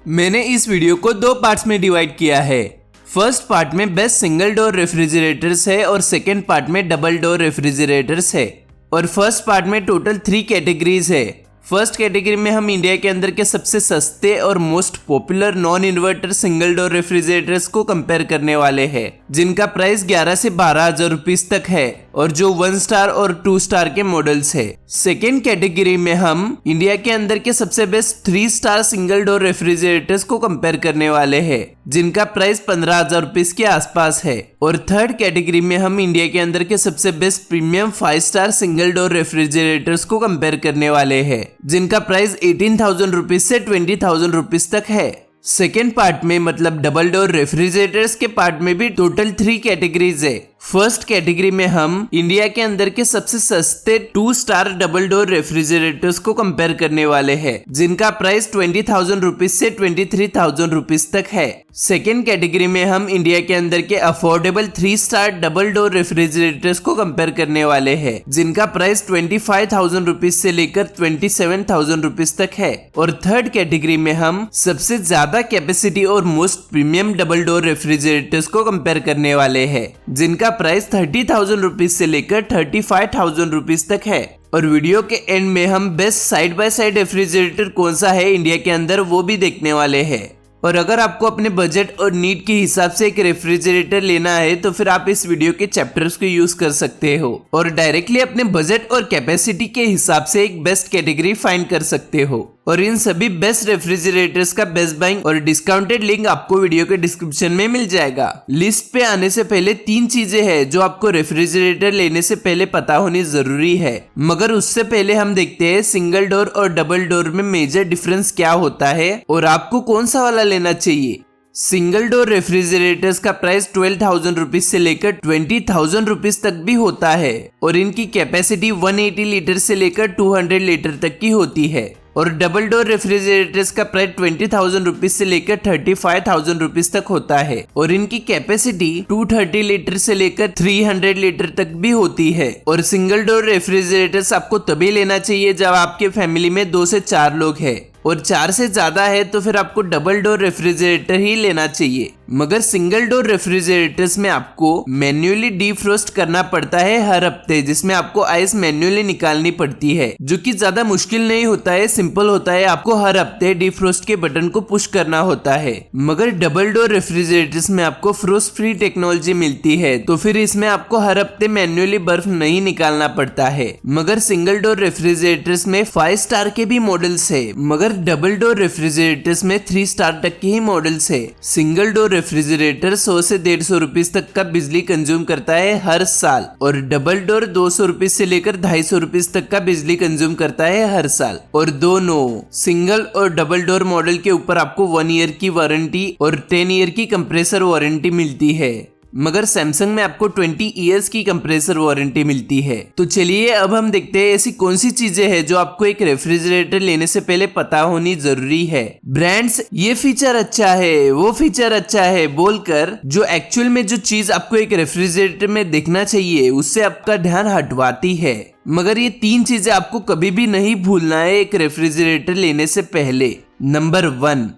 मैंने इस वीडियो को दो पार्ट्स में डिवाइड किया है। फर्स्ट पार्ट में बेस्ट सिंगल डोर रेफ्रिजरेटर्स है और सेकेंड पार्ट में डबल डोर रेफ्रिजरेटर्स है। और फर्स्ट पार्ट में टोटल 3 कैटेगरीज है। फर्स्ट कैटेगरी में हम इंडिया के अंदर के सबसे सस्ते और most popular non inverter single door refrigerators को कंपेयर करने वाले हैं, जिनका प्राइस 11 से 12,000 रुपीज तक है और जो 1 स्टार और 2 स्टार के मॉडल्स है। सेकेंड कैटेगरी में हम इंडिया के अंदर के सबसे best 3 star single door refrigerators को कंपेयर करने वाले हैं, जिनका प्राइस 15,000 रुपीज के आसपास है। और थर्ड कैटेगरी में हम इंडिया के अंदर के सबसे best premium 5 star single door refrigerators को कंपेयर करने वाले हैं, जिनका प्राइस 18,000 रुपीज से 20,000 रुपीज तक है। सेकेंड पार्ट में मतलब डबल डोर रेफ्रिजरेटर्स के पार्ट में भी टोटल 3 कैटेगरीज है। फर्स्ट कैटेगरी में हम इंडिया के अंदर के सबसे सस्ते 2 स्टार डबल डोर रेफ्रिजरेटर्स को कंपेयर करने वाले हैं, जिनका प्राइस 20,000 रुपीज से 23,000 रुपीज तक है। सेकेंड कैटेगरी में हम इंडिया के अंदर के affordable 3 star double door refrigerators को कंपेयर करने वाले हैं, जिनका प्राइस 25,000 रुपीज से लेकर 27,000 रुपीज तक है। और थर्ड कैटेगरी में हम सबसे ज्यादा कैपेसिटी और most premium double door refrigerators को कंपेयर करने वाले हैं, जिनका प्राइस 30,000 रुपीज से लेकर 35,000 रुपीज तक है। और वीडियो के एंड में हम best side by side refrigerator कौन सा है इंडिया के अंदर वो भी देखने वाले हैं। और अगर आपको अपने बजट और नीड के हिसाब से एक रेफ्रिजरेटर लेना है तो फिर आप इस वीडियो के चैप्टर्स को यूज कर सकते हो और डायरेक्टली अपने बजट और कैपेसिटी के हिसाब से एक बेस्ट कैटेगरी फाइंड कर सकते हो। और इन सभी बेस्ट रेफ्रिजरेटर्स का बेस्ट बाइंग और डिस्काउंटेड लिंक आपको वीडियो के डिस्क्रिप्शन में मिल जाएगा। लिस्ट पे आने से पहले 3 चीजें हैं जो आपको रेफ्रिजरेटर लेने से पहले पता होनी जरूरी है, मगर उससे पहले हम देखते हैं सिंगल डोर और डबल डोर में मेजर डिफरेंस क्या होता है और आपको कौन सा वाला लेना चाहिए। सिंगल डोर रेफ्रिजरेटर्स का प्राइस 12,000 रुपीज से लेकर 20,000 रुपीज तक भी होता है और इनकी कैपेसिटी 180 लीटर से लेकर 200 लीटर तक की होती है। और डबल डोर रेफ्रिजरेटर्स का प्राइस 20,000 रुपीज से लेकर 35,000 रुपीज तक होता है और इनकी कैपेसिटी 230 लीटर से लेकर 300 लीटर तक भी होती है। और सिंगल डोर रेफ्रिजरेटर्स आपको तभी लेना चाहिए जब आपके फैमिली में 2 से 4 लोग हैं और 4 से ज्यादा है तो फिर आपको डबल डोर रेफ्रिजरेटर ही लेना चाहिए। मगर सिंगल डोर रेफ्रिजरेटर्स में आपको मैन्युअली डीफ्रोस्ट करना पड़ता है हर हफ्ते, जिसमें आपको आइस मैन्युअली निकालनी पड़ती है, जो कि ज्यादा मुश्किल नहीं होता है, सिंपल होता है। आपको हर हफ्ते डीफ्रोस्ट के बटन को पुश करना होता है। मगर डबल डोर रेफ्रिजरेटर्स में आपको फ्रोस्ट फ्री टेक्नोलॉजी मिलती है, तो फिर इसमें आपको हर हफ्ते मैन्युअली बर्फ नहीं निकालना पड़ता है। मगर सिंगल डोर रेफ्रिजरेटर्स में 5 स्टार के भी मॉडल्स है, मगर डबल डोर रेफ्रिजरेटर्स में 3 स्टार तक के ही मॉडल्स है। सिंगल डोर रेफ्रिजरेटर 100 से 150 रुपीज तक का बिजली कंज्यूम करता है हर साल और डबल डोर 200 रुपीज से लेकर 250 रुपीज तक का बिजली कंज्यूम करता है हर साल। और दोनों सिंगल और डबल डोर मॉडल के ऊपर आपको 1 ईयर की वारंटी और 10 ईयर की कंप्रेसर वारंटी मिलती है, मगर सैमसंग में आपको 20 इयर्स की कंप्रेसर वारंटी मिलती है। तो चलिए अब हम देखते हैं ऐसी कौन सी चीजें हैं जो आपको एक रेफ्रिजरेटर लेने से पहले पता होनी जरूरी है। ब्रांड्स ये फीचर अच्छा है, वो फीचर अच्छा है बोलकर जो एक्चुअल में जो चीज आपको एक रेफ्रिजरेटर में देखना चाहिए उससे आपका ध्यान हटवाती है। मगर ये 3 चीजें आपको कभी भी नहीं भूलना है एक रेफ्रिजरेटर लेने से पहले। नंबर 1,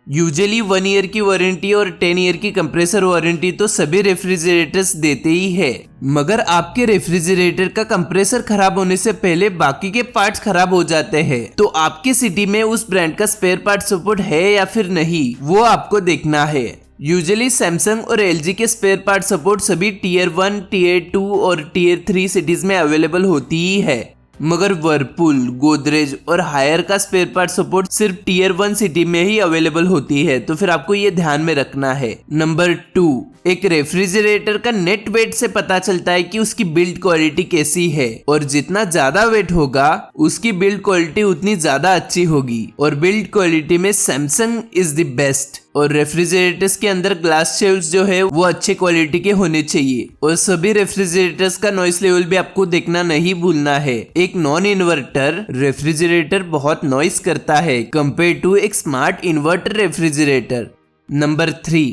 यूजुअली 1 ईयर की वारंटी और 10 ईयर की कंप्रेसर वारंटी तो सभी रेफ्रिजरेटर्स देते ही है, मगर आपके रेफ्रिजरेटर का कंप्रेसर खराब होने से पहले बाकी के पार्ट्स खराब हो जाते हैं, तो आपके सिटी में उस ब्रांड का स्पेयर पार्ट सपोर्ट है या फिर नहीं वो आपको देखना है। यूजुअली सैमसंग और एलजी के स्पेयर पार्ट सपोर्ट सभी टीयर 1, टीयर 2 और टीयर 3 सिटीज में अवेलेबल होती ही है, मगर वर्लपूल, गोदरेज और हायर का स्पेयर पार्ट सपोर्ट सिर्फ टीयर 1 सिटी में ही अवेलेबल होती है, तो फिर आपको ये ध्यान में रखना है। नंबर 2, एक रेफ्रिजरेटर का नेट वेट से पता चलता है कि उसकी बिल्ड क्वालिटी कैसी है और जितना ज्यादा वेट होगा उसकी बिल्ड क्वालिटी उतनी ज्यादा अच्छी होगी और बिल्ड क्वालिटी में सैमसंग इज द बेस्ट। और रेफ्रिजरेटर्स के अंदर ग्लास शेल्व्स जो है वो अच्छे क्वालिटी के होने चाहिए और सभी रेफ्रिजरेटर्स का नॉइस लेवल भी आपको देखना नहीं भूलना है। एक नॉन इन्वर्टर रेफ्रिजरेटर बहुत नॉइस करता है कंपेयर टू एक स्मार्ट इन्वर्टर रेफ्रिजरेटर। नंबर 3,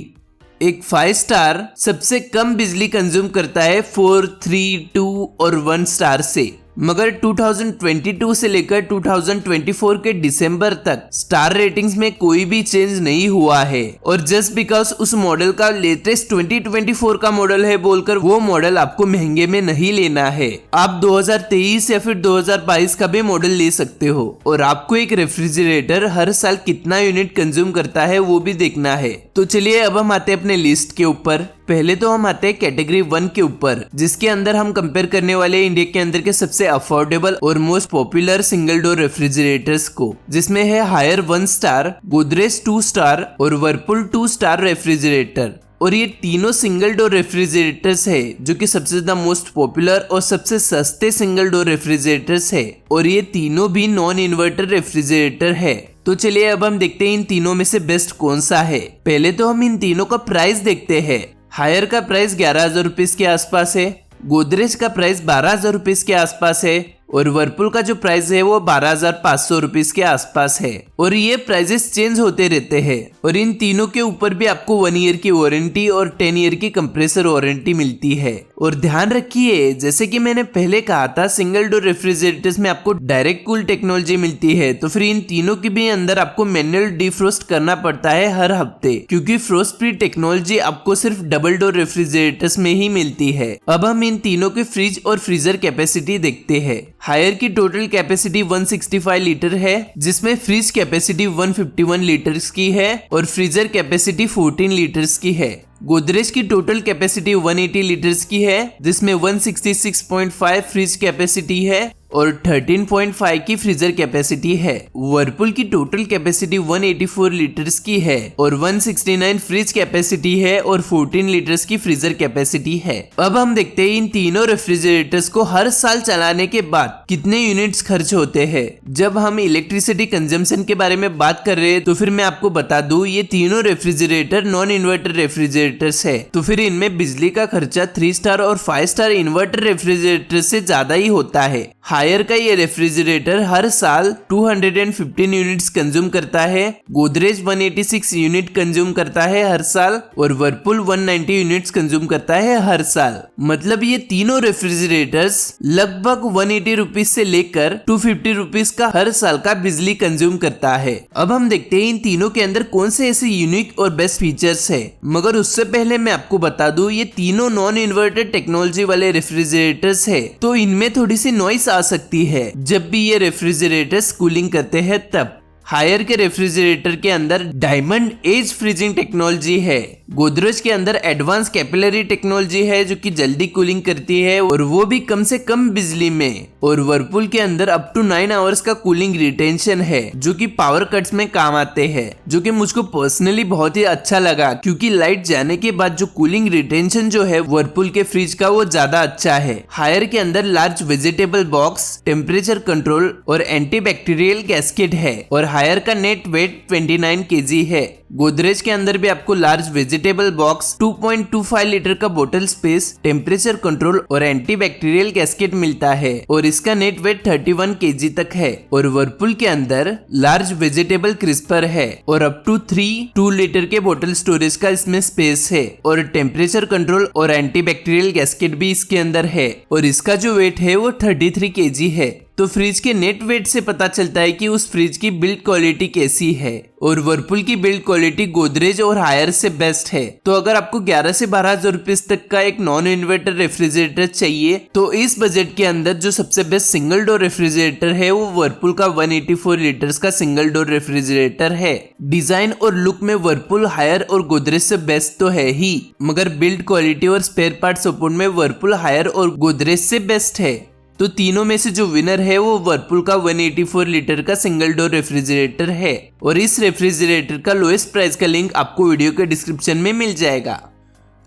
एक 5 स्टार सबसे कम बिजली कंज्यूम करता है 4, 3, 2 और 1 स्टार से। मगर 2022 से लेकर 2024 के दिसंबर तक स्टार रेटिंग्स में कोई भी चेंज नहीं हुआ है और जस्ट बिकॉज उस मॉडल का लेटेस्ट 2024 का मॉडल है बोलकर वो मॉडल आपको महंगे में नहीं लेना है। आप 2023 या फिर 2022 का भी मॉडल ले सकते हो और आपको एक रेफ्रिजरेटर हर साल कितना यूनिट कंज्यूम करता है वो भी देखना है। तो चलिए अब हम आते हैं अपने लिस्ट के ऊपर। पहले तो हम आते हैं कैटेगरी 1 के ऊपर, जिसके अंदर हम कंपेयर करने वाले इंडिया के अंदर के सबसे अफोर्डेबल और most popular single door refrigerators को, जिसमें है हायर 1 स्टार, गोदरेज 2 स्टार और वर्लपूल 2 स्टार रेफ्रिजरेटर। और ये तीनों सिंगल डोर रेफ्रिजरेटर्स है जो कि सबसे ज्यादा मोस्ट पॉपुलर और सबसे सस्ते सिंगल डोर रेफ्रिजरेटर्स है और ये तीनों भी नॉन इन्वर्टर रेफ्रिजरेटर है। तो चलिए अब हम देखते हैं इन तीनों में से बेस्ट कौन सा है। पहले तो हम इन तीनों का प्राइस देखते हैं। हायर का प्राइस 11,000 रुपीज के आसपास है, गोदरेज का प्राइस 12,000 रुपीज के आसपास है और वर्लपूल का जो प्राइस है वो 12,500 रुपीज के आसपास है। और ये प्राइजेस चेंज होते रहते हैं और इन तीनों के ऊपर भी आपको 1 ईयर की वारंटी और 10 ईयर की कंप्रेसर वारंटी मिलती है। और ध्यान रखिए, जैसे कि मैंने पहले कहा था, सिंगल डोर रेफ्रिजरेटर्स में आपको डायरेक्ट कूल टेक्नोलॉजी मिलती है, तो फिर इन तीनों के भी अंदर आपको मैनुअल डिफ्रोस्ट करना पड़ता है हर हफ्ते, क्योंकि फ्रोस्ट फ्री टेक्नोलॉजी आपको सिर्फ डबल डोर रेफ्रिजरेटर्स में ही मिलती है। अब हम इन तीनों के फ्रिज और फ्रीजर कैपेसिटी देखते हैं। हायर की टोटल कैपेसिटी 165 लीटर है, जिसमें फ्रिज कैपेसिटी 151 लीटर्स की है और फ्रीजर कैपेसिटी 14 लीटर्स की है। गोदरेज की टोटल कैपेसिटी 180 लीटर्स की है, जिसमें 166.5 फ्रिज कैपेसिटी है और 13.5 की फ्रीजर कैपेसिटी है। वर्लपूल की टोटल कैपेसिटी 184 लीटर्स की है और 169 फ्रिज कैपेसिटी है और 14 लीटर्स की फ्रीजर कैपेसिटी है। अब हम देखते हैं इन तीनों रेफ्रिजरेटर्स को हर साल चलाने के बाद कितने यूनिट्स खर्च होते हैं। जब हम इलेक्ट्रिसिटी कंजम्पशन के बारे में बात कर रहे हैं तो फिर मैं आपको बता दूं, ये तीनों रेफ्रिजरेटर नॉन इन्वर्टर रेफ्रिजरेटर्स है, तो फिर इनमें बिजली का खर्चा 3 स्टार और 5 स्टार इन्वर्टर रेफ्रिजरेटर से ज्यादा ही होता है। हायर का ये रेफ्रिजरेटर हर साल 215 यूनिट्स कंज्यूम करता है, गोदरेज 186 यूनिट कंज्यूम करता है हर साल और वर्लपूल 190 यूनिट्स कंज्यूम करता है हर साल। मतलब ये तीनों रेफ्रिजरेटर्स लगभग 180 रुपीज से लेकर 250 रुपीज का हर साल का बिजली कंज्यूम करता है। अब हम देखते हैं इन तीनों के अंदर कौन से ऐसे यूनिक और बेस्ट फीचर्स है। मगर उससे पहले मैं आपको बता दूं, ये तीनों नॉन इन्वर्टर टेक्नोलॉजी वाले रेफ्रिजरेटर्स है, तो इनमें थोड़ी सी नॉइस आ सकती है जब भी ये रेफ्रिजरेटर्स कूलिंग करते हैं तब। हायर के रेफ्रिजरेटर के अंदर डायमंड एज फ्रीजिंग टेक्नोलॉजी है, गोदरेज के अंदर एडवांस कैपिलरी टेक्नोलॉजी है जो कि जल्दी कूलिंग करती है और वो भी कम से कम बिजली में, और वर्लपूल के अंदर अप टू 9 आवर्स का कूलिंग रिटेंशन है जो कि पावर कट्स में काम आते हैं, जो कि मुझको पर्सनली बहुत ही अच्छा लगा क्योंकि लाइट जाने के बाद जो कूलिंग रिटेंशन जो है वर्लपूल के फ्रिज का वो ज्यादा अच्छा है। हायर के अंदर large vegetable box, temperature control और एंटीबैक्टीरियल गैस्केट है और हायर का नेट वेट 29 kg है। गोदरेज के अंदर भी आपको लार्ज वेजिटेबल बॉक्स, 2.25 लीटर का बोतल स्पेस, टेम्परेचर कंट्रोल और एंटीबैक्टीरियल गैस्केट मिलता है और इसका नेट वेट 31 kg तक है। और वर्लपूल के अंदर लार्ज वेजिटेबल क्रिस्पर है और अप टू 2 लीटर के बोतल स्टोरेज का इसमें स्पेस है और टेम्परेचर कंट्रोल और एंटीबैक्टीरियल गैस्केट भी इसके अंदर है और इसका जो वेट है वो 33 kg है। तो फ्रिज के नेट वेट से पता चलता है कि उस फ्रिज की बिल्ड क्वालिटी कैसी है। और वर्लपूल की बिल्ड क्वालिटी गोदरेज और हायर से बेस्ट है। तो अगर आपको 11 से 12,000 रुपीज तक का एक नॉन इन्वर्टर रेफ्रिजरेटर चाहिए तो इस बजट के अंदर जो सबसे बेस्ट सिंगल डोर रेफ्रिजरेटर है वो वर्लपूल का 184 लीटर्स का सिंगल डोर रेफ्रिजरेटर है। डिजाइन और लुक में वर्लपूल, हायर और गोदरेज से बेस्ट तो है ही, मगर बिल्ड क्वालिटी और स्पेयर पार्ट सपोर्ट में वर्लपूल, हायर और गोदरेज से बेस्ट है। तो तीनों में से जो विनर है वो वर्लपूल का 184 लीटर का सिंगल डोर रेफ्रिजरेटर है और इस रेफ्रिजरेटर का लोएस्ट प्राइस का लिंक आपको वीडियो के डिस्क्रिप्शन में मिल जाएगा।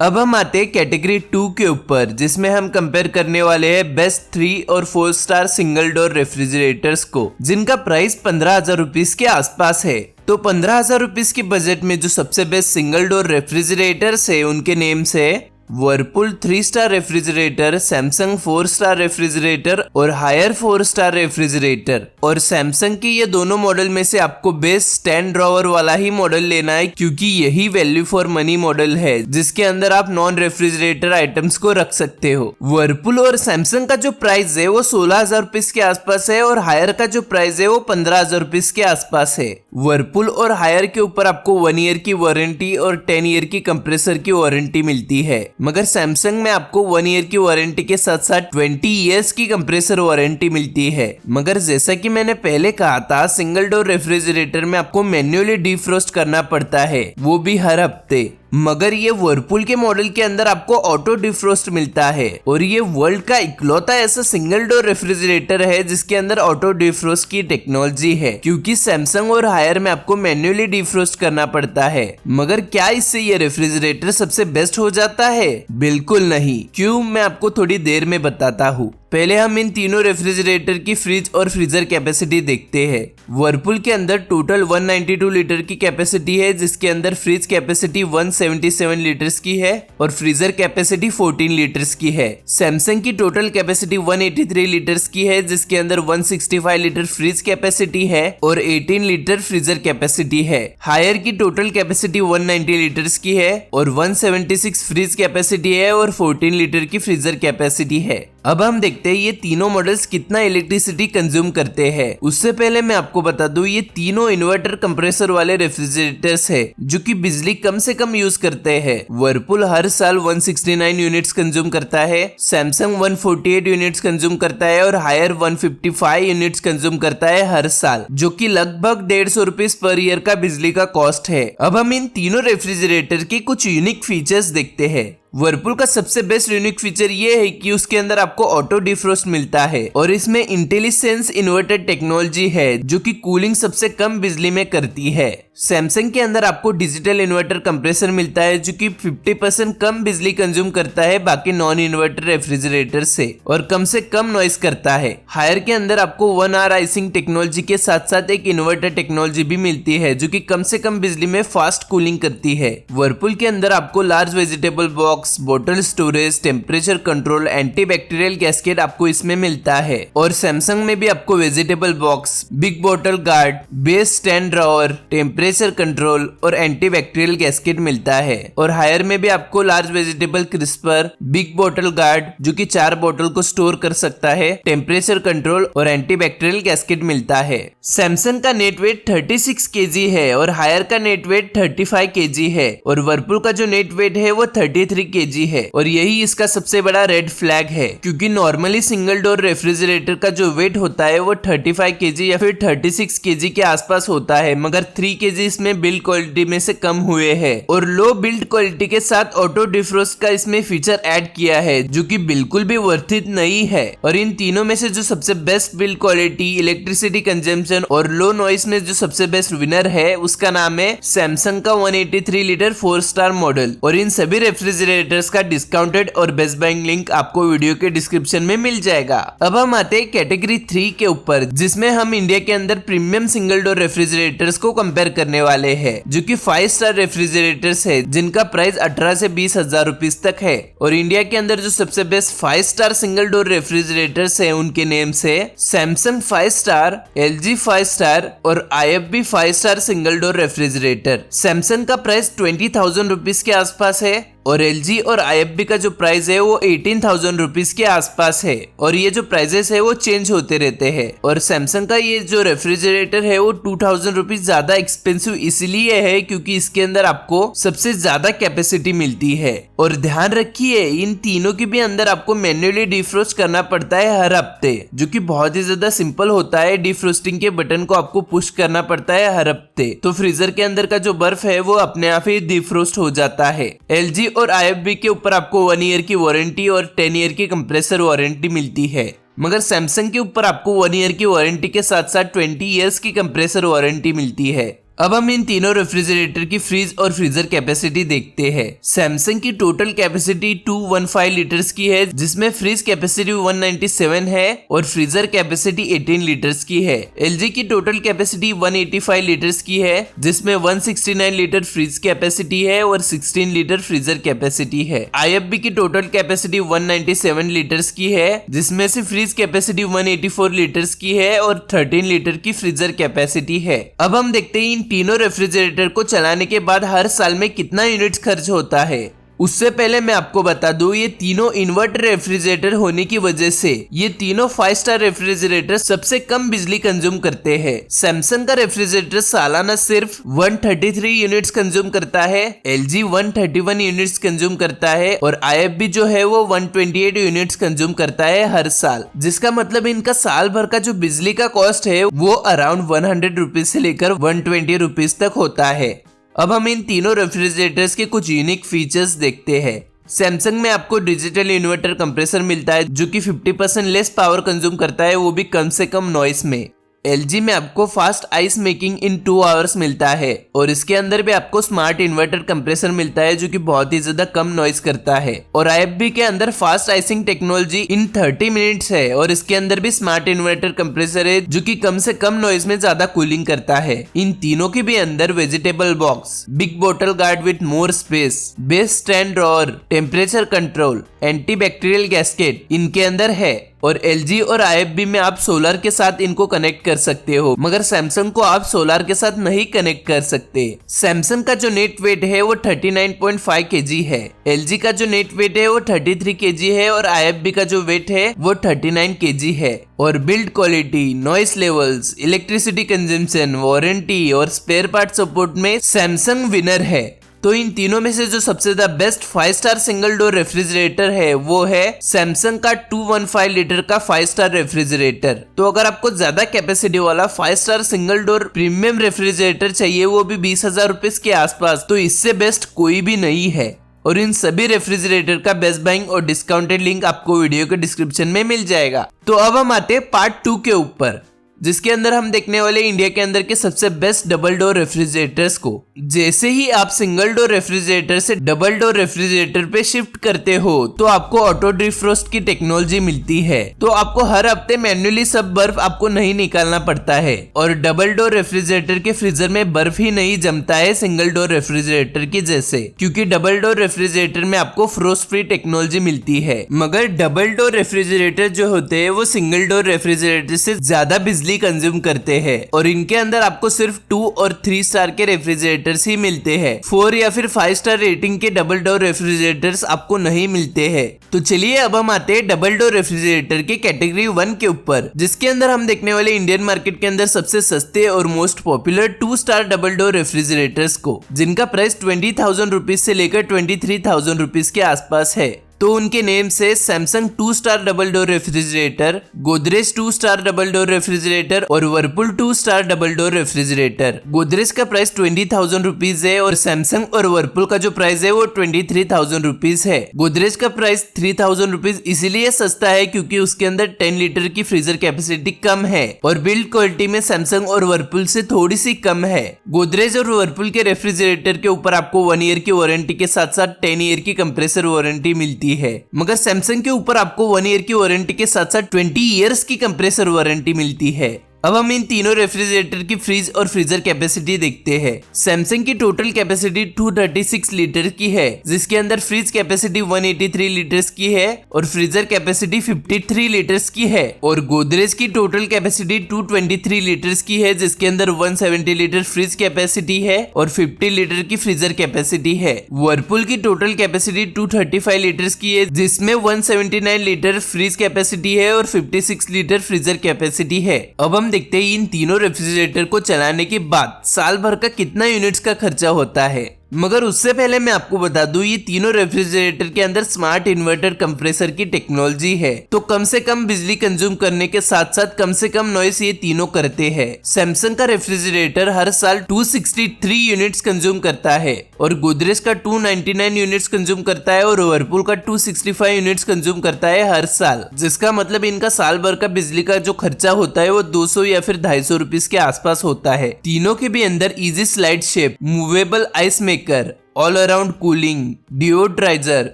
अब हम आते हैं कैटेगरी 2 के ऊपर, जिसमें हम कंपेयर करने वाले हैं बेस्ट 3 और 4 स्टार सिंगल डोर रेफ्रिजरेटर्स को, जिनका प्राइस 15,000 रुपीज के आसपास है। तो 15,000 रुपीज के बजट में जो सबसे बेस्ट सिंगल डोर रेफ्रिजरेटर्स है उनके नेम्स है Whirlpool 3 star refrigerator, Samsung 4 star refrigerator और हायर 4 स्टार रेफ्रिजरेटर। और सैमसंग के ये दोनों मॉडल में से आपको बेस्ट 10 ड्रॉवर वाला ही मॉडल लेना है, क्योंकि यही वैल्यू फॉर मनी मॉडल है जिसके अंदर आप नॉन रेफ्रिजरेटर आइटम्स को रख सकते हो। वर्लपूल और सैमसंग का जो प्राइस है वो 16,000 रुपीज के आसपास है और हायर का जो प्राइस है वो 15,000 रुपीज के आसपास है। वर्लपूल और हायर के ऊपर आपको 1 ईयर की वारंटी और 10 ईयर की कंप्रेसर की वारंटी मिलती है, मगर सैमसंग में आपको 1 ईयर की वारंटी के साथ साथ 20 ईयर्स की कंप्रेसर वारंटी मिलती है। मगर जैसा कि मैंने पहले कहा था, सिंगल डोर रेफ्रिजरेटर में आपको मैन्युअली डिफ्रोस्ट करना पड़ता है, वो भी हर हफ्ते। मगर ये वर्लपूल के मॉडल के अंदर आपको ऑटो डिफ्रोस्ट मिलता है और ये वर्ल्ड का इकलौता ऐसा सिंगल डोर रेफ्रिजरेटर है जिसके अंदर ऑटो डिफ्रोस्ट की टेक्नोलॉजी है, क्योंकि सैमसंग और हायर में आपको मैन्युअली डिफ्रोस्ट करना पड़ता है। मगर क्या इससे ये रेफ्रिजरेटर सबसे बेस्ट हो जाता है? बिल्कुल नहीं। क्यों, मैं आपको थोड़ी देर में बताता हूँ। पहले हम इन तीनों रेफ्रिजरेटर की फ्रिज और फ्रीजर कैपेसिटी देखते हैं। वर्लपूल के अंदर टोटल 192 लीटर की कैपेसिटी है, जिसके अंदर फ्रिज कैपेसिटी 177 लीटर्स की है और फ्रीजर कैपेसिटी 14 लीटर्स की है। सैमसंग की टोटल कैपेसिटी 183 लीटर्स की है, जिसके अंदर 165 लीटर फ्रिज कैपेसिटी है और 18 लीटर फ्रीजर कैपेसिटी है। हायर की टोटल कैपेसिटी 190 लीटर्स की है और 176 फ्रिज कैपेसिटी है और 14 लीटर की फ्रीजर कैपेसिटी है। अब हम देखते हैं ये तीनों मॉडल्स कितना इलेक्ट्रिसिटी कंज्यूम करते हैं। उससे पहले मैं आपको बता दूं, ये तीनों इन्वर्टर कंप्रेसर वाले रेफ्रिजरेटर्स है जो कि बिजली कम से कम यूज करते हैं। वर्लपूल हर साल 169 यूनिट्स कंज्यूम करता है, सैमसंग 148 यूनिट्स कंज्यूम करता है और हायर 155 यूनिट्स कंज्यूम करता है हर साल, जो कि लगभग 150 रुपीज पर ईयर का बिजली का कॉस्ट है। अब हम इन तीनों रेफ्रिजरेटर के कुछ यूनिक फीचर्स देखते हैं। वर्लपूल का सबसे बेस्ट यूनिक फीचर ये है कि उसके अंदर आपको ऑटो डिफ्रोस्ट मिलता है और इसमें इंटेलिसेंस इन्वर्टर टेक्नोलॉजी है जो कि कूलिंग सबसे कम बिजली में करती है। सैमसंग के अंदर आपको डिजिटल इन्वर्टर कंप्रेसर मिलता है जो कि 50% कम बिजली कंज्यूम करता है बाकी नॉन इन्वर्टर रेफ्रिजरेटर से और कम नॉइस करता है। हायर के अंदर आपको 1 आवर आइसिंग टेक्नोलॉजी के साथ साथ एक इन्वर्टर टेक्नोलॉजी भी मिलती है जो कि कम से कम बिजली में फास्ट कूलिंग करती है। वर्लपूल के अंदर आपको लार्ज वेजिटेबल बॉक्स, बोतल storage, temperature control, antibacterial gasket आपको इसमें मिलता है और सैमसंग में भी आपको वेजिटेबल बॉक्स, बिग बोतल guard, base 10 drawer, temperature control और एंटीबैक्टीरियल गैस्केट मिलता है। और हायर में भी आपको लार्ज वेजिटेबल क्रिस्पर, बिग बोतल गार्ड जो कि 4 बोतल को स्टोर कर सकता है, टेम्परेचर कंट्रोल और एंटीबैक्टीरियल गैस्केट मिलता है। सैमसंग का नेट वेट 36 केजी है और हायर का नेट वेट 35 केजी है और वर्लपूल का जो नेट वेट है वो 33 केजी है और यही इसका सबसे बड़ा रेड फ्लैग है, क्योंकि नॉर्मली सिंगल डोर रेफ्रिजरेटर का जो वेट होता है वो 35 केजी या फिर 36 केजी के आसपास होता है, मगर 3 केजी इसमें बिल्ड क्वालिटी में से कम हुए हैं और लो बिल्ड क्वालिटी के साथ ऑटो डिफ्रोस्ट का इसमें फीचर ऐड किया है जो कि बिल्कुल भी वर्थ इट नहीं है। और इन तीनों में से जो सबसे best build quality, electricity consumption और लो नॉइस में जो सबसे बेस्ट विनर है उसका नाम है सैमसंग का 183 लीटर 4 स्टार मॉडल। और इन सभी रेफ्रिजरेटर्स का डिस्काउंटेड और बेस्ट बाइंग लिंक आपको वीडियो के डिस्क्रिप्शन में मिल जाएगा। अब हम आते हैं कैटेगरी 3 के ऊपर, जिसमें हम इंडिया के अंदर प्रीमियम सिंगल डोर रेफ्रिजरेटर्स को कंपेयर करने वाले हैं जो कि 5 स्टार रेफ्रिजरेटर्स है जिनका प्राइस 18 से 20 हजार रुपीज तक है। और इंडिया के अंदर जो सबसे best 5 star single door refrigerators है उनके नेम से सैमसंग 5 स्टार, LG 5 स्टार और IFB 5 star single door refrigerator. Samsung का प्राइस 20,000 रुपीज के आसपास है और LG और IFB का जो प्राइस है वो 18,000 रुपीज के आसपास है और ये जो प्राइजेस है वो चेंज होते रहते हैं। और सैमसंग का ये जो रेफ्रिजरेटर है वो 2,000 रुपीज ज्यादा एक्सपेंसिव इसलिए है क्योंकि इसके अंदर आपको सबसे ज्यादा कैपेसिटी मिलती है। और ध्यान रखिए इन तीनों के भी अंदर आपको मैन्युअली डिफ्रोस्ट करना पड़ता है हर हफ्ते, जो कि बहुत ही ज्यादा सिंपल होता है। डिफ्रोस्टिंग के बटन को आपको पुश करना पड़ता है हर हफ्ते, तो फ्रीजर के अंदर का जो बर्फ है वो अपने आप ही डिफ्रोस्ट हो जाता है। LG और IFB के ऊपर आपको 1 ईयर की वारंटी और 10 ईयर की कंप्रेसर वारंटी मिलती है, मगर सैमसंग के ऊपर आपको 1 ईयर की वारंटी के साथ साथ 20 ईयर्स की कंप्रेसर वारंटी मिलती है। अब हम इन तीनों रेफ्रिजरेटर की फ्रीज और फ्रीजर कैपेसिटी देखते हैं। सैमसंग की टोटल कैपेसिटी 215 लीटर्स की है, जिसमें फ्रीज कैपेसिटी 197 है और फ्रीजर कैपेसिटी 18 लीटर्स की है। एलजी की टोटल कैपेसिटी 185 लीटर्स की है, जिसमें 169 लीटर फ्रीज कैपेसिटी है और 16 लीटर फ्रीजर कैपेसिटी है। IFB की टोटल कैपेसिटी 197 लीटर्स की है, जिसमें से फ्रीज कैपेसिटी 184 लीटर्स की है और 13 लीटर की फ्रीजर कैपेसिटी है। अब हम देखते हैं इन तीनों रेफ्रिजरेटर को चलाने के बाद हर साल में कितना यूनिट्स खर्च होता है। उससे पहले मैं आपको बता दूं, ये तीनों इन्वर्टर रेफ्रिजरेटर होने की वजह से ये तीनों 5 स्टार रेफ्रिजरेटर सबसे कम बिजली कंज्यूम करते हैं। सैमसंग का रेफ्रिजरेटर सालाना सिर्फ 133 यूनिट्स कंज्यूम करता है, LG 131 यूनिट्स कंज्यूम करता है और IFB जो है वो 128 यूनिट्स कंज्यूम करता है हर साल, जिसका मतलब इनका साल भर का जो बिजली का कॉस्ट है वो अराउंड 100 रुपीज से लेकर 120 रुपीज तक होता है। अब हम इन तीनों रेफ्रिजरेटर्स के कुछ यूनिक फीचर्स देखते हैं। सैमसंग में आपको डिजिटल इन्वर्टर कंप्रेसर मिलता है जो कि 50% लेस पावर कंज्यूम करता है, वो भी कम से कम नॉइस में। LG में आपको fast ice making in 2 hours मिलता है और इसके अंदर भी आपको स्मार्ट इन्वर्टर कंप्रेसर मिलता है जो कि बहुत ही ज्यादा कम नॉइस करता है। और IFB के अंदर fast icing technology in 30 minutes है और इसके अंदर भी स्मार्ट इन्वर्टर कंप्रेसर है जो कि कम से कम नॉइस में ज्यादा कूलिंग करता है। इन तीनों के भी अंदर vegetable box, big bottle guard with more space, base stand drawer, temperature control, antibacterial gasket इनके अंदर है। और LG और IFB में आप सोलर के साथ इनको कनेक्ट कर सकते हो, मगर सैमसंग को आप सोलर के साथ नहीं कनेक्ट कर सकते। सैमसंग का जो नेट वेट है वो 39.5 kg है, LG का जो नेट वेट है वो 33 kg है और IFB का जो वेट है वो 39 kg है। और build quality, noise levels, electricity consumption, warranty और स्पेयर पार्ट सपोर्ट में सैमसंग विनर है। तो इन तीनों में से जो सबसे ज्यादा best 5 star single door refrigerator है वो है सैमसंग का 215 लीटर का 5 स्टार रेफ्रिजरेटर। तो अगर आपको ज्यादा कैपेसिटी वाला 5 star single door premium refrigerator चाहिए, वो भी 20,000 रुपीज के आसपास, तो इससे बेस्ट कोई भी नहीं है। और इन सभी रेफ्रिजरेटर का बेस्ट बाइंग और डिस्काउंटेड लिंक आपको वीडियो के डिस्क्रिप्शन में मिल जाएगा। तो अब हम आते हैं पार्ट 2 के ऊपर, जिसके अंदर हम देखने वाले इंडिया के अंदर के सबसे बेस्ट डबल डोर रेफ्रिजरेटर्स को। जैसे ही आप सिंगल डोर रेफ्रिजरेटर से डबल डोर रेफ्रिजरेटर पे शिफ्ट करते हो तो आपको ऑटो डिफ्रोस्ट की टेक्नोलॉजी मिलती है, तो आपको हर हफ्ते मैन्युअली सब बर्फ आपको नहीं निकालना पड़ता है। और डबल डोर रेफ्रिजरेटर के फ्रीजर में बर्फ ही नहीं जमता है सिंगल डोर रेफ्रिजरेटर की जैसे, क्योंकि डबल डोर रेफ्रिजरेटर में आपको फ्रोस्ट फ्री टेक्नोलॉजी मिलती है। मगर डबल डोर रेफ्रिजरेटर जो होते हैं वो सिंगल डोर रेफ्रिजरेटर से ज्यादा बिजली कंज्यूम करते हैं और इनके अंदर आपको सिर्फ 2 और 3 स्टार के रेफ्रिजरेटर्स ही मिलते हैं। 4 या फिर 5 स्टार रेटिंग के डबल डोर रेफ्रिजरेटर्स आपको नहीं मिलते हैं। तो चलिए अब हम आते हैं डबल डोर रेफ्रिजरेटर के कैटेगरी 1 के ऊपर, जिसके अंदर हम देखने वाले इंडियन मार्केट के अंदर सबसे सस्ते और most popular 2 star double door refrigerators को, जिनका प्राइस 20,000 रुपीज से लेकर 23,000 रुपीज के आसपास है। तो उनके नेम से Samsung 2 star double door refrigerator, Godrej 2 star double door refrigerator और Whirlpool 2 star double door refrigerator. Godrej का प्राइस 20,000 रुपीज है और सैमसंग और वर्लपूल का जो प्राइस है वो 23,000 रुपीज है। गोदरेज का प्राइस 3,000 रुपीज इसीलिए सस्ता है क्योंकि उसके अंदर 10 लीटर की फ्रीजर कैपेसिटी कम है और बिल्ड क्वालिटी में सैमसंग और वर्लपूल से थोड़ी सी कम है। गोदरेज और वर्लपूल के रेफ्रिजरेटर के ऊपर आपको 1 ईयर की वारंटी के साथ साथ 10 ईयर की कंप्रेसर वारंटी मिलती है, मगर सैमसंग के ऊपर आपको 1 ईयर की वारंटी के साथ साथ 20 ईयर्स की कंप्रेसर वारंटी मिलती है। अब हम इन तीनों रेफ्रिजरेटर की फ्रीज और फ्रीजर कैपेसिटी देखते हैं। सैमसंग की टोटल कैपेसिटी 236 लीटर की है, जिसके अंदर फ्रीज कैपेसिटी 183 लीटर्स की है और फ्रीजर कैपेसिटी 53 लीटर्स की है। और गोदरेज की टोटल कैपेसिटी 223 लीटर्स की है, जिसके अंदर 170 लीटर फ्रीज कैपेसिटी है और 50 लीटर की फ्रीजर कैपेसिटी है। वर्लपूल की टोटल कैपेसिटी 235 लीटर्स की है, जिसमें 179 लीटर फ्रीज कैपेसिटी है और 56 लीटर फ्रीजर कैपेसिटी है। अब हम देखते हैं इन तीनों रेफ्रिजरेटर को चलाने के बाद साल भर का कितना यूनिट्स का खर्चा होता है। मगर उससे पहले मैं आपको बता दूं ये तीनों रेफ्रिजरेटर के अंदर स्मार्ट इन्वर्टर कंप्रेसर की टेक्नोलॉजी है, तो कम से कम बिजली कंज्यूम करने के साथ साथ कम से कम नॉइस ये तीनों करते हैं। सैमसंग का रेफ्रिजरेटर हर साल 263 यूनिट्स कंज्यूम करता है और गोदरेज का 299 यूनिट्स कंज्यूम करता है और वर्लपूल का 265 यूनिट्स कंज्यूम करता है हर साल, जिसका मतलब इनका साल भर का बिजली का जो खर्चा होता है वो 200 या फिर 250 रुपीस के आसपास होता है। तीनों के भी अंदर easy slide shape, movable ice maker, all around cooling, deodorizer,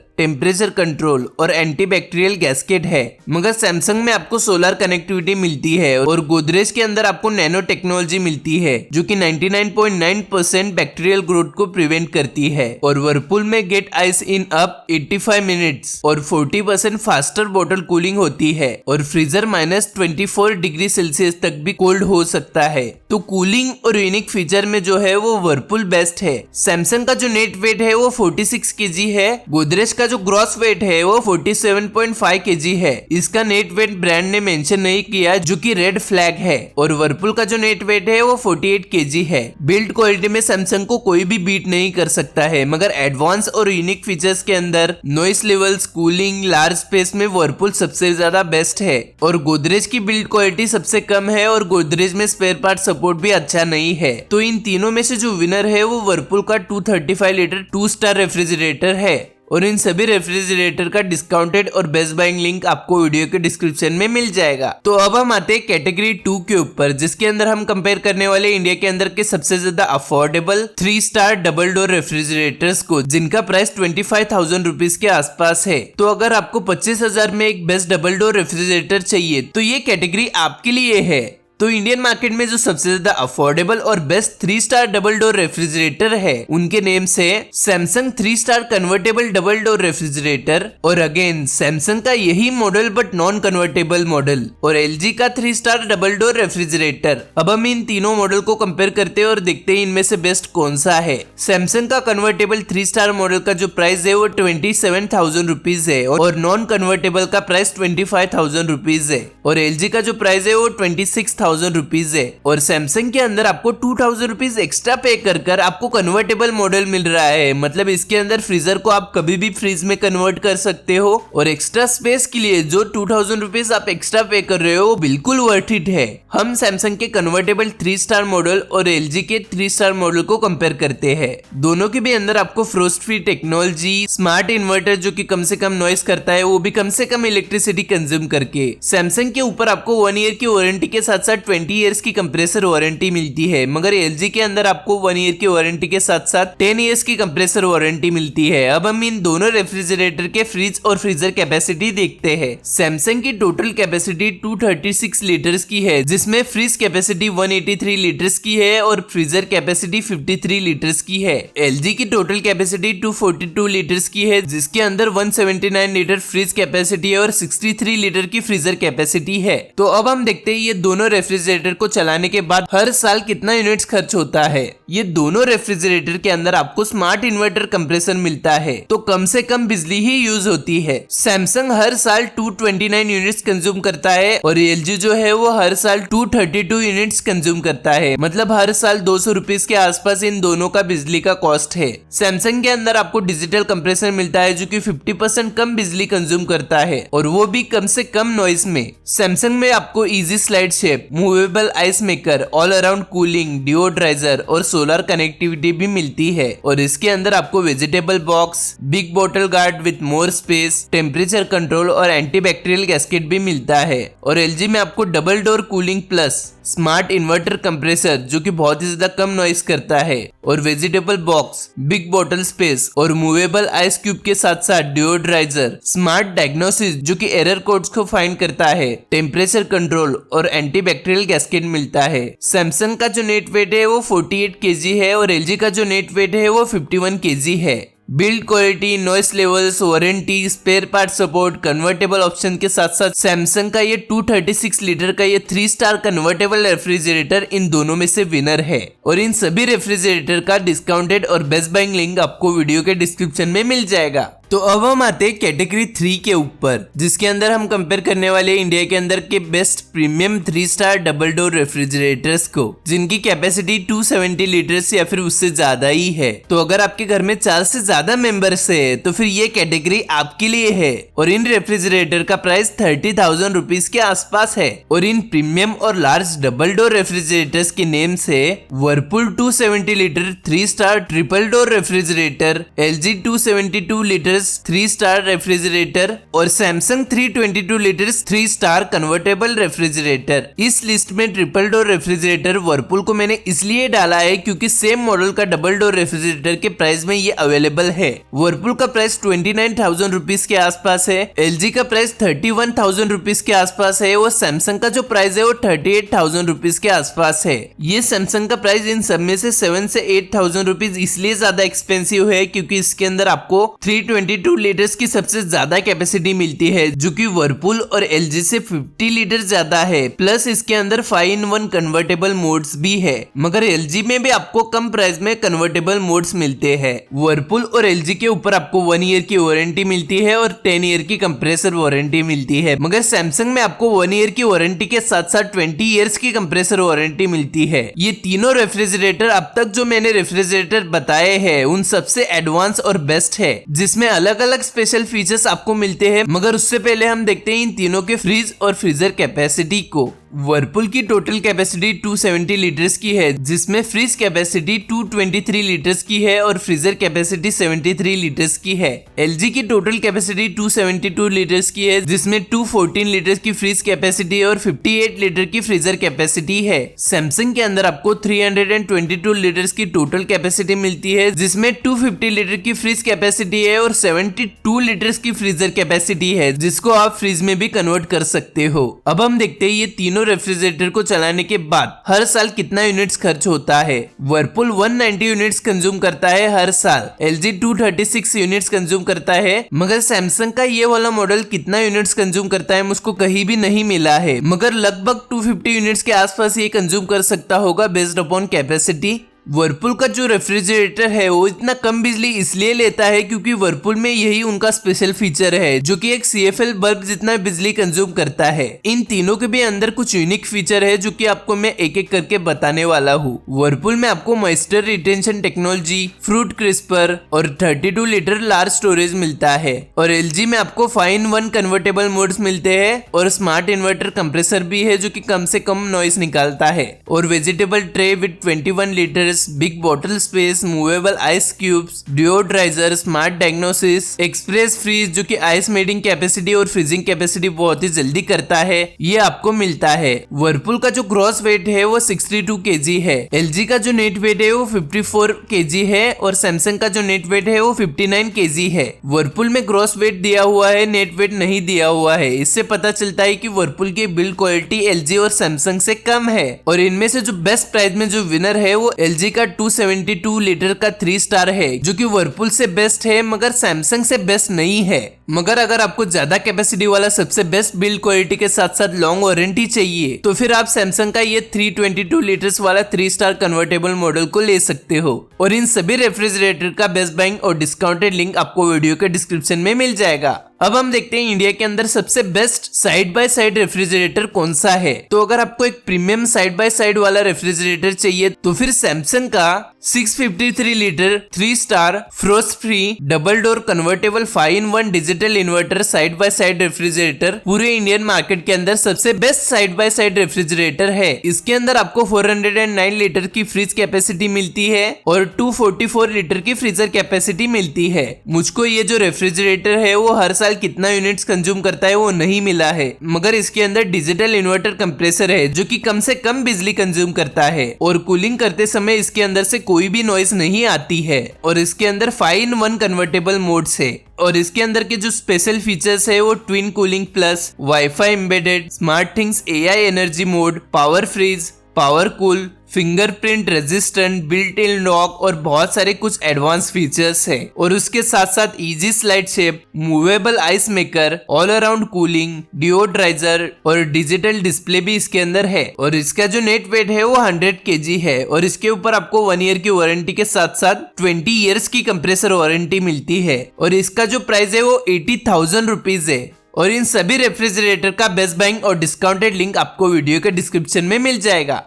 temperature control और एंटीबैक्टीरियल गैस्केट है। मगर सैमसंग में आपको सोलर कनेक्टिविटी मिलती है और गोदरेज के अंदर आपको नैनो टेक्नोलॉजी मिलती है जो कि 99.9% बैक्टीरियल ग्रोथ को प्रिवेंट करती है। और वर्लपूल में get ice in up 85 minutes और 40% फास्टर बॉटल कूलिंग होती है और फ्रीजर -24 डिग्री सेल्सियस तक भी कोल्ड हो सकता है। तो कूलिंग और यूनिक फीचर में जो है वो वर्लपूल बेस्ट है। सैमसंग का जो नेट वेट है वो 46 kg है। गोदरेज का जो ग्रॉस वेट है वो 47.5 kg है। इसका नेट वेट ब्रांड ने मेंशन नहीं किया जो कि रेड फ्लैग है। और वर्लपूल का जो नेट वेट है वो 48 kg है। बिल्ड क्वालिटी में सैमसंग को कोई भी बीट नहीं कर सकता है, मगर एडवांस और यूनिक फीचर्स के अंदर noise levels, cooling, large space में वर्लपूल सबसे ज्यादा बेस्ट है। और गोदरेज की बिल्ड क्वालिटी सबसे कम है और गोदरेज में स्पेयर पार्ट सपोर्ट भी अच्छा नहीं है। तो इन तीनों में से जो विनर है वो वर्लपूल का 235 लीटर 2 स्टार रेफ्रिजरेटर है। और इन सभी रेफ्रिजरेटर का डिस्काउंटेड और बेस्ट बाइंग लिंक आपको वीडियो के डिस्क्रिप्शन में मिल जाएगा। तो अब हम आते हैं कैटेगरी 2 के ऊपर, जिसके अंदर हम कंपेयर करने वाले इंडिया के अंदर के सबसे ज्यादा affordable 3 star double door refrigerators को, जिनका प्राइस 25,000 रुपीज के आसपास है। तो अगर आपको 25,000 में एक बेस्ट डबल डोर रेफ्रिजरेटर चाहिए तो ये कैटेगरी आपके लिए है। तो इंडियन मार्केट में जो सबसे ज्यादा अफोर्डेबल और best 3 star double door refrigerator है उनके नेम से Samsung 3 star convertible double door refrigerator, और अगेन सैमसंग का यही model but non convertible model, और एलजी का 3 स्टार डबल डोर रेफ्रिजरेटर। अब हम इन तीनों मॉडल को कंपेयर करते हैं और देखते हैं इनमें से बेस्ट कौन सा है। सैमसंग का कन्वर्टेबल 3 स्टार मॉडल का जो प्राइस है वो 27,000 रुपीज है और नॉन कन्वर्टेबल का प्राइस 25,000 रुपीज है। और एलजी का जो प्राइस है वो 26,000 रुपीज है। और सैमसंग के अंदर आपको 2,000 रुपीज एक्स्ट्रा पे कर आपको कन्वर्टेबल मॉडल मिल रहा है। मतलब इसके अंदर फ्रीजर को आप कभी भी फ्रीज में कन्वर्ट कर सकते हो और एक्स्ट्रा स्पेस के लिए जो 2,000 रुपीज आप एक्स्ट्रा पे कर रहे हो वो बिल्कुल वर्थ इट है। हम सैमसंग के कन्वर्टेबल 3 स्टार मॉडल और एलजी के 3 स्टार मॉडल को कंपेयर करते हैं। दोनों के भी अंदर आपको frost free technology, smart inverter जो कि कम से कम नॉइस करता है, वो भी कम से कम इलेक्ट्रिसिटी कंज्यूम करके। सैमसंग के ऊपर आपको 1 ईयर की वारंटी के साथ साथ 20 इयर्स की कंप्रेसर वारंटी मिलती है, मगर एलजी के अंदर आपको 1 ईयर की वारंटी के साथ साथ 10 इयर्स की कंप्रेसर वारंटी मिलती है। अब हम इन दोनों रेफ्रिजरेटर के फ्रिज और फ्रीजर कैपेसिटी देखते हैं। सैमसंग की टोटल कैपेसिटी 236 लीटर्स की है, जिसमें फ्रिज कैपेसिटी 183 लीटर्स की है और फ्रीजर कैपेसिटी 53 लीटर्स की है। एलजी की टोटल कैपेसिटी 242 लीटर्स की है, जिसके अंदर 179 लीटर फ्रिज कैपेसिटी है और 63 लीटर की फ्रीजर कैपेसिटी है। तो अब हम देखते हैं ये दोनों रेफ्रिजरेटर को चलाने के बाद हर साल कितना यूनिट्स खर्च होता है। ये दोनों रेफ्रिजरेटर के अंदर आपको स्मार्ट इन्वर्टर कंप्रेसर मिलता है, तो कम से कम बिजली ही यूज होती है। सैमसंग हर साल 229 यूनिट्स कंज्यूम करता है और एलजी जो है वो हर साल 232 यूनिट्स कंज्यूम करता है। मतलब हर साल 200 रुपीज के आसपास इन दोनों का बिजली का कॉस्ट है। सैमसंग के अंदर आपको डिजिटल कंप्रेसर मिलता है जो कि 50% कम बिजली कंज्यूम करता है और वो भी कम से कम नॉइस में। सैमसंग में आपको easy slide shape, movable ice maker, all around cooling, deodorizer और सोलर कनेक्टिविटी भी मिलती है। और इसके अंदर आपको vegetable box, big bottle gourd with more space, temperature control और एंटीबैक्टीरियल गैस्केट भी मिलता है। और एलजी में आपको double door cooling plus smart inverter compressor जो कि बहुत ही ज्यादा कम नॉइस करता है, और vegetable box, big bottle space और मूवेबल आइस क्यूब के साथ साथ डिओड्राइजर, स्मार्ट डायग्नोसिस जो कि एरर कोड्स को फाइंड करता है, टेम्परेचर कंट्रोल और एंटीबैक्टीरियल गैस्केट मिलता है। सैमसंग का जो नेट वेट है वो 48 kg है और एलजी का जो नेट वेट है वो 51 kg है। Build quality, noise levels, warranty, spare part support, convertible option के साथ साथ सैमसंग का ये 236 लीटर का ये 3 स्टार कन्वर्टेबल रेफ्रिजरेटर इन दोनों में से विनर है। और इन सभी रेफ्रिजरेटर का डिस्काउंटेड और बेस्ट बाइंग लिंक आपको वीडियो के डिस्क्रिप्शन में मिल जाएगा। तो अब हम आते हैं कैटेगरी 3 के ऊपर, जिसके अंदर हम कंपेयर करने वाले इंडिया के अंदर के best premium 3 star double door refrigerators को, जिनकी कैपेसिटी 270 लीटर्स या फिर उससे ज्यादा ही है। तो अगर आपके घर में 4 से ज्यादा मेंबर्स है तो फिर ये कैटेगरी आपके लिए है। और इन रेफ्रिजरेटर का प्राइस 30,000 रुपीज के आसपास है। और इन प्रीमियम और लार्ज डबल डोर रेफ्रिजरेटर्स के नेम से Whirlpool 270 litre 3 star triple door refrigerator, LG 272 litre 3 star refrigerator और Samsung 322 litres 3 star convertible refrigerator. इस लिस्ट में ट्रिपल डोर रेफ्रिजरेटर वर्लपूल को मैंने इसलिए डाला है क्योंकि सेम मॉडल का डबल डोर रेफ्रिजरेटर के प्राइस में ये अवेलेबल है। वर्लपूल का प्राइस 29,000 रुपीज के आसपास है, LG का प्राइस 31,000 रुपीज के आसपास है और सैमसंग का जो प्राइस है वो 38,000 रुपीज के आसपास है। ये सैमसंग का प्राइस इन सब में से 7 से 8,000 रुपीज इसलिए ज्यादा एक्सपेंसिव है क्योंकि इसके अंदर आपको 322 लीटर्स की सबसे ज्यादा कैपेसिटी मिलती है, जो कि वर्लपूल और LG से 50 लीटर ज्यादा है। प्लस इसके अंदर 5-in-1 कन्वर्टेबल मोड्स भी है, मगर LG में भी आपको कम प्राइस में कन्वर्टेबल मोड्स मिलते हैं। वर्लपूल और LG के ऊपर आपको 1 ईयर की वारंटी मिलती है और 10 ईयर की कंप्रेसर वारंटी मिलती है, मगर सैमसंग में आपको 1 ईयर की वारंटी के साथ साथ 20 ईयर्स की कंप्रेसर वारंटी मिलती है। ये तीनों रेफ्रिजरेटर अब तक जो मैंने रेफ्रिजरेटर बताए हैं उन सबसे एडवांस और बेस्ट है, जिसमें अलग अलग स्पेशल फीचर्स आपको मिलते हैं। मगर उससे पहले हम देखते हैं इन तीनों के फ्रीज और फ्रीजर कैपेसिटी को। वर्लपूल की टोटल कैपेसिटी 270 लीटर्स की है, जिसमें फ्रीज कैपेसिटी 223 लीटर्स की है और फ्रीजर कैपेसिटी 73 लीटर्स की है। LG की टोटल कैपेसिटी 272 लीटर्स की है, जिसमें 214 लीटर्स की फ्रीज कैपेसिटी और 58 लीटर की फ्रीजर कैपेसिटी है। सैमसंग के अंदर आपको 322 लीटर्स की टोटल कैपेसिटी मिलती है, जिसमें 250 लीटर की फ्रीज कैपेसिटी है और 72 लीटर्स की फ्रीजर कैपेसिटी है, जिसको आप फ्रीज में भी कन्वर्ट कर सकते हो। अब हम देखते हैं ये तीनों रेफ्रिजरेटर को चलाने के बाद हर साल कितना यूनिट्स खर्च होता है। वर्लपूल 190 यूनिट्स कंज्यूम करता है हर साल, LG 236 यूनिट्स कंज्यूम करता है, मगर सैमसंग का ये वाला मॉडल कितना यूनिट्स कंज्यूम करता है मुझको कहीं भी नहीं मिला है, मगर लगभग 250 यूनिट्स के आसपास ये कंज्यूम कर सकता होगा बेस्ड अपॉन कैपेसिटी। वर्लपूल का जो रेफ्रिजरेटर है वो इतना कम बिजली इसलिए लेता है क्योंकि वर्लपूल में यही उनका स्पेशल फीचर है, जो कि एक CFL बल्ब जितना बिजली कंज्यूम करता है। इन तीनों के भी अंदर कुछ यूनिक फीचर है जो कि आपको मैं एक एक करके बताने वाला हूँ। वर्लपूल में आपको moisture retention technology, fruit crisper और 32 लीटर लार्ज स्टोरेज मिलता है। और LG में आपको 5-in-1 कन्वर्टेबल मोड्स मिलते हैं और स्मार्ट इन्वर्टर कंप्रेसर भी है जो कि कम से कम नॉइस निकालता है। और vegetable tray with 21 litre, big bottle space, movable ice cubes, deodorizer, smart diagnosis, express freeze जो कि आइस मेडिंग कैपेसिटी और फ्रीजिंग कैपेसिटी बहुत ही जल्दी करता है, ये आपको मिलता है। वर्लपूल का जो ग्रॉस वेट है वो 62 kg है, LG का जो नेट वेट है वो 54 kg है और सैमसंग का जो नेट वेट है वो 59 kg है। वर्लपूल में ग्रॉस वेट दिया हुआ है, नेट वेट नहीं दिया हुआ है। इससे पता चलता है कि वर्लपूल की बिल्ड क्वालिटी LG और सैमसंग से कम है। और इनमें से जो बेस्ट प्राइस में जो विनर है वो LG का 272 लीटर का 3 स्टार है, जो कि वर्लपूल से बेस्ट है मगर सैमसंग से बेस्ट नहीं है। मगर अगर आपको ज्यादा कैपेसिटी वाला सबसे बेस्ट बिल्ड क्वालिटी के साथ साथ लॉन्ग वारंटी चाहिए तो फिर आप सैमसंग का ये 322 लीटर्स वाला 3 स्टार कन्वर्टेबल मॉडल को ले सकते हो। और इन सभी रेफ्रिजरेटर का बेस्ट बाइंग और डिस्काउंटेड लिंक आपको वीडियो के डिस्क्रिप्शन में मिल जाएगा। अब हम देखते हैं इंडिया के अंदर सबसे best side by side refrigerator कौन सा है। तो अगर आपको एक प्रीमियम साइड बाय साइड वाला रेफ्रिजरेटर चाहिए तो फिर सैमसंग का 653 litre 3 star frost free double door convertible 5-in-1 digital inverter side by side refrigerator पूरे इंडियन मार्केट के अंदर सबसे best side by side refrigerator है। इसके अंदर आपको 409 लीटर की फ्रिज कैपेसिटी मिलती है और 244 लीटर की फ्रीजर कैपेसिटी मिलती है। मुझको ये जो रेफ्रिजरेटर है वो हर साल कितना यूनिट्स कंज्यूम करता है वो नहीं मिला है, मगर इसके अंदर डिजिटल इन्वर्टर कंप्रेसर है जो कि कम से कम बिजली कंज्यूम करता है और कूलिंग करते समय इसके अंदर से कोई भी नॉइस नहीं आती है। और इसके अंदर 5-in-1 कन्वर्टेबल मोड्स है और इसके अंदर के जो स्पेशल फीचर्स है वो twin cooling plus, WiFi embedded, smart things AI energy mode, power freeze, power cool, fingerprint resistant, built in lock और बहुत सारे कुछ एडवांस फीचर्स है। और उसके साथ साथ easy slide shape, movable ice maker, all around cooling, deodorizer और डिजिटल डिस्प्ले भी इसके अंदर है। और इसका जो नेट वेट है वो 100 kg है। और इसके ऊपर आपको 1 ईयर की वारंटी के साथ साथ 20 ईयर्स की कंप्रेसर वारंटी मिलती है। और इसका जो प्राइस है वो 80,000 रुपीज है। और इन सभी रेफ्रिजरेटर का बेस्ट बाइंग और डिस्काउंटेड लिंक आपको वीडियो के डिस्क्रिप्शन में मिल जाएगा।